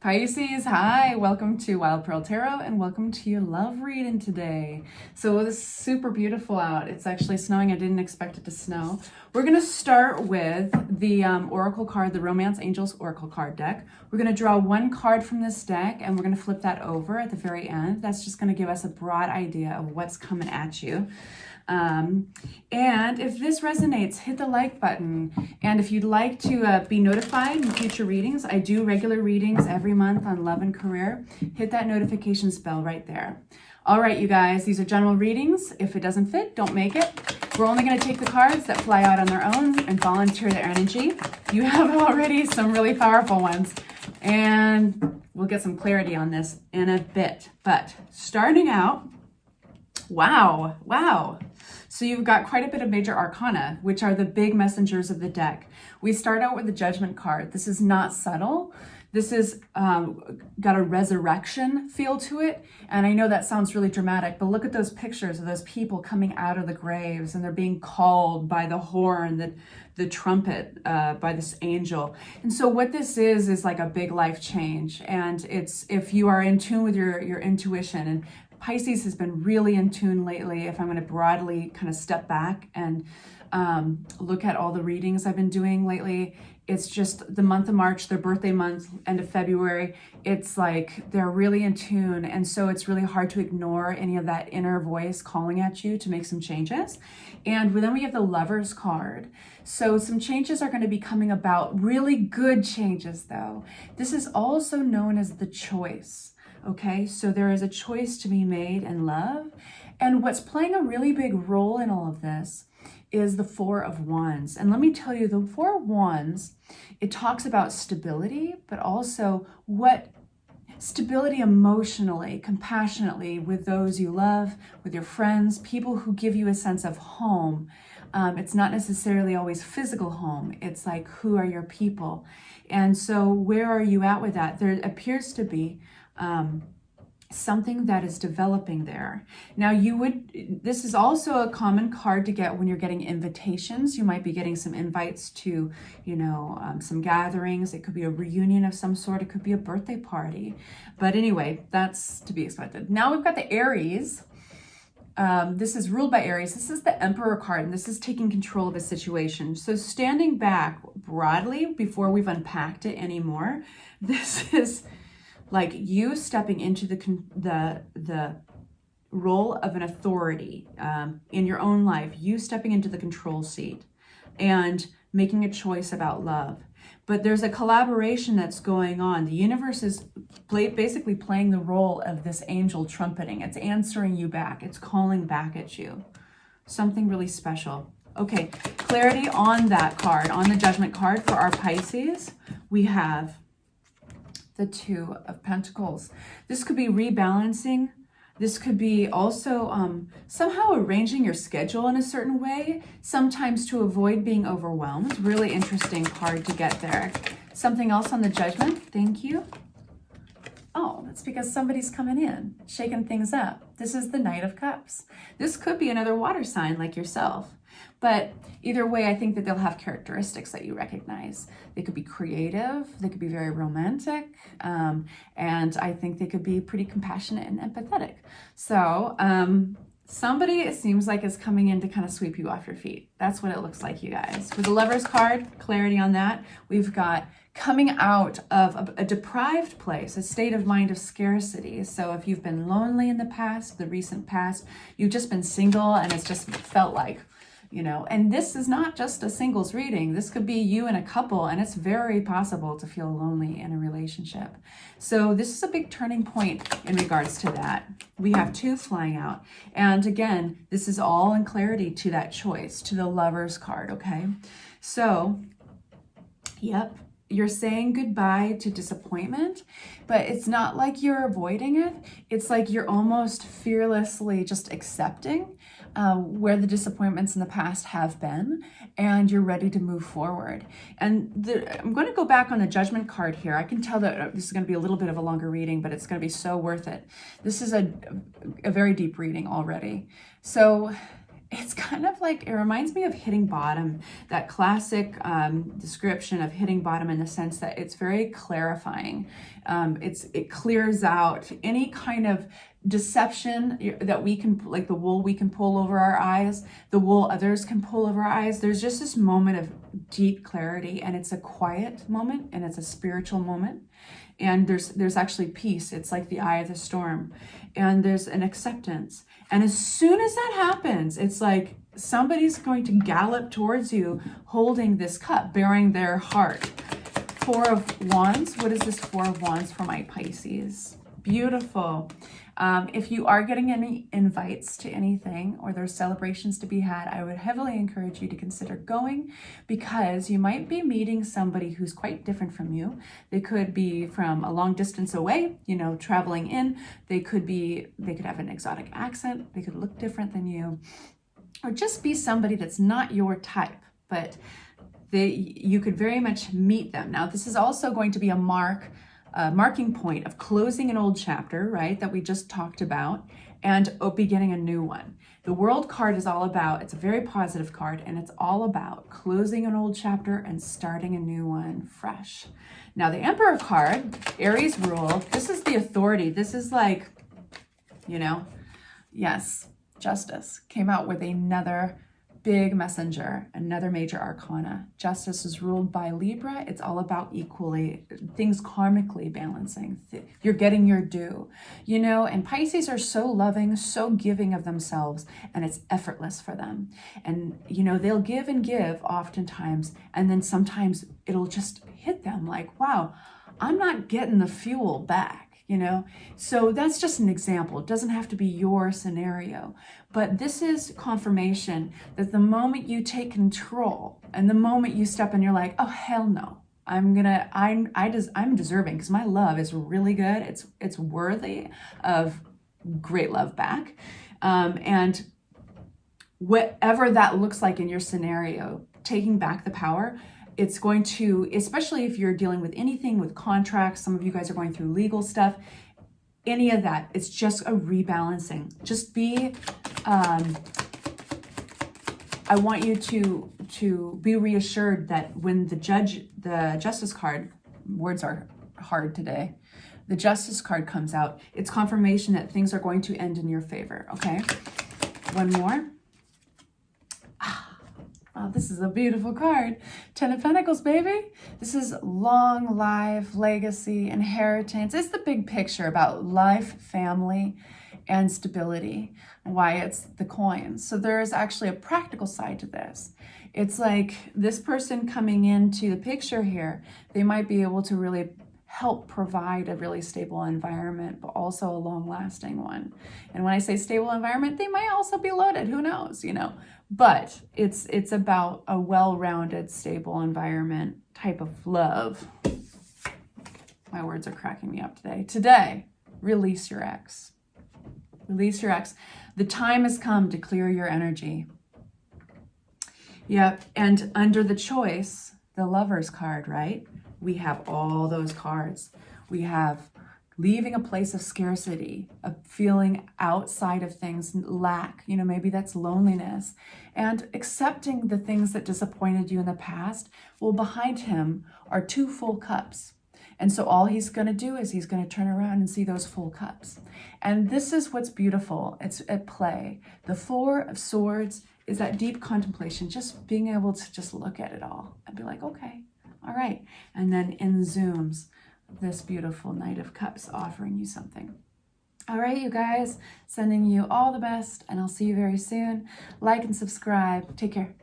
Pisces, hi, welcome to Wild Pearl Tarot and welcome to your love reading today. So it was super beautiful out. It's actually snowing. I didn't expect it to snow. We're going to start with the Oracle card, the Romance Angels Oracle card deck. We're going to draw one card from this deck and we're going to flip that over at the very end. That's just going to give us a broad idea of what's coming at you. And if this resonates, hit the like button. And if you'd like to be notified in future readings, I do regular readings every month on love and career. Hit that notifications bell right there. All right, you guys, these are general readings. If it doesn't fit, don't make it. We're only going to take the cards that fly out on their own and volunteer their energy. You have already some really powerful ones. And we'll get some clarity on this in a bit. But starting out, wow. So you've got quite a bit of major arcana, which are the big messengers of the deck. We start out with the Judgment card. This is not subtle. This is got a resurrection feel to it. And I know that sounds really dramatic, but look at those pictures of those people coming out of the graves and they're being called by the horn, the trumpet, by this angel. And so what this is like a big life change. And it's if you are in tune with your intuition, and Pisces has been really in tune lately. If I'm going to broadly kind of step back and look at all the readings I've been doing lately, it's just the month of March, their birthday month, end of February. It's like they're really in tune. And so it's really hard to ignore any of that inner voice calling at you to make some changes. And then we have the Lovers card. So some changes are going to be coming about, really good changes though. This is also known as the choice. Okay, so there is a choice to be made in love. And what's playing a really big role in all of this is the Four of Wands. And let me tell you, the Four of Wands, it talks about stability, but also what stability emotionally, compassionately with those you love, with your friends, people who give you a sense of home. It's not necessarily always physical home. It's like, who are your people? And so where are you at with that? There appears to be something that is developing there. Now this is also a common card to get when you're getting invitations. You might be getting some invites to, some gatherings. It could be a reunion of some sort. It could be a birthday party. But anyway, that's to be expected. Now we've got the Aries. This is ruled by Aries. This is the Emperor card, and this is taking control of a situation. So standing back broadly before we've unpacked it anymore, this is like you stepping into the role of an authority in your own life, you stepping into the control seat and making a choice about love. But there's a collaboration that's going on. The universe is basically playing the role of this angel trumpeting. It's answering you back. It's calling back at you. Something really special. Okay, clarity on that card, on the Judgment card for our Pisces. We have the Two of Pentacles. This could be rebalancing. This could be also somehow arranging your schedule in a certain way, sometimes to avoid being overwhelmed. Really interesting card to get there. Something else on the Judgment. Thank you. Oh, that's because somebody's coming in, shaking things up. This is the Knight of Cups. This could be another water sign like yourself. But either way, I think that they'll have characteristics that you recognize. They could be creative, they could be very romantic, and I think they could be pretty compassionate and empathetic. So somebody, it seems like, is coming in to kind of sweep you off your feet. That's what it looks like, you guys. With the Lovers card, clarity on that. We've got coming out of a deprived place, a state of mind of scarcity. So if you've been lonely in the past, the recent past, you've just been single and it's just felt like, and this is not just a singles reading. This could be you and a couple, and it's very possible to feel lonely in a relationship. So this is a big turning point in regards to that. We have two flying out. And again, this is all in clarity to that choice, to the Lovers card, okay? So, yep. You're saying goodbye to disappointment, but it's not like you're avoiding it. It's like you're almost fearlessly just accepting where the disappointments in the past have been, and you're ready to move forward. And I'm going to go back on the Judgment card here. I can tell that this is going to be a little bit of a longer reading, but it's going to be so worth it. This is a very deep reading already. So it's kind of like, it reminds me of hitting bottom, that classic description of hitting bottom, in the sense that it's very clarifying. It clears out any kind of deception that we can, like the wool we can pull over our eyes, the wool others can pull over our eyes. There's just this moment of deep clarity, and it's a quiet moment, and it's a spiritual moment. And there's actually peace. It's like the eye of the storm, and there's an acceptance. And as soon as that happens, it's like somebody's going to gallop towards you holding this cup, bearing their heart. Four of Wands. What is this Four of Wands for my Pisces? Beautiful. If you are getting any invites to anything, or there's celebrations to be had, I would heavily encourage you to consider going, because you might be meeting somebody who's quite different from you. They could be from a long distance away, you know, traveling in. They could have an exotic accent. They could look different than you, or just be somebody that's not your type, but you could very much meet them. Now, this is also going to be a marking point of closing an old chapter, right, that we just talked about, and beginning a new one. The World card is all about, it's a very positive card, and it's all about closing an old chapter and starting a new one fresh. Now, the Emperor card, Aries rule, this is the authority. This is like, you know, yes, Justice came out with another big messenger, another major arcana. Justice is ruled by Libra. It's all about equally, things karmically balancing. You're getting your due, you know, and Pisces are so loving, so giving of themselves, and it's effortless for them. And, you know, they'll give and give oftentimes, and then sometimes it'll just hit them like, wow, I'm not getting the fuel back. You know, so that's just an example. It doesn't have to be your scenario, but this is confirmation that the moment you take control, and the moment you step in, you're like, oh, hell no, I'm deserving, because my love is really good. It's worthy of great love back. And whatever that looks like in your scenario, taking back the power, it's going to, especially if you're dealing with anything with contracts, some of you guys are going through legal stuff, any of that, it's just a rebalancing. Just be, I want you to be reassured that when the Justice card, words are hard today, the Justice card comes out, it's confirmation that things are going to end in your favor, okay? One more. Oh, this is a beautiful card. 10 of Pentacles, baby. This is long life, legacy, inheritance. It's the big picture about life, family, and stability, and why it's the coins. So there is actually a practical side to this. It's like this person coming into the picture here, they might be able to really help provide a really stable environment, but also a long-lasting one. And when I say stable environment, they might also be loaded, who knows, you know. But it's about a well-rounded, stable environment type of love. My words are cracking me up today. Today, release your ex. Release your ex. The time has come to clear your energy. Yep, and under the choice, the Lover's card, right? We have all those cards. We have leaving a place of scarcity, of feeling outside of things, lack, you know, maybe that's loneliness, and accepting the things that disappointed you in the past. Well, behind him are 2 full cups. And so all he's going to do is he's going to turn around and see those full cups. And this is what's beautiful. It's at play. The 4 of Swords is that deep contemplation, just being able to just look at it all and be like, okay, all right. And then in zooms, this beautiful Knight of Cups offering you something. All right, you guys, sending you all the best, and I'll see you very soon. Like and subscribe. Take care.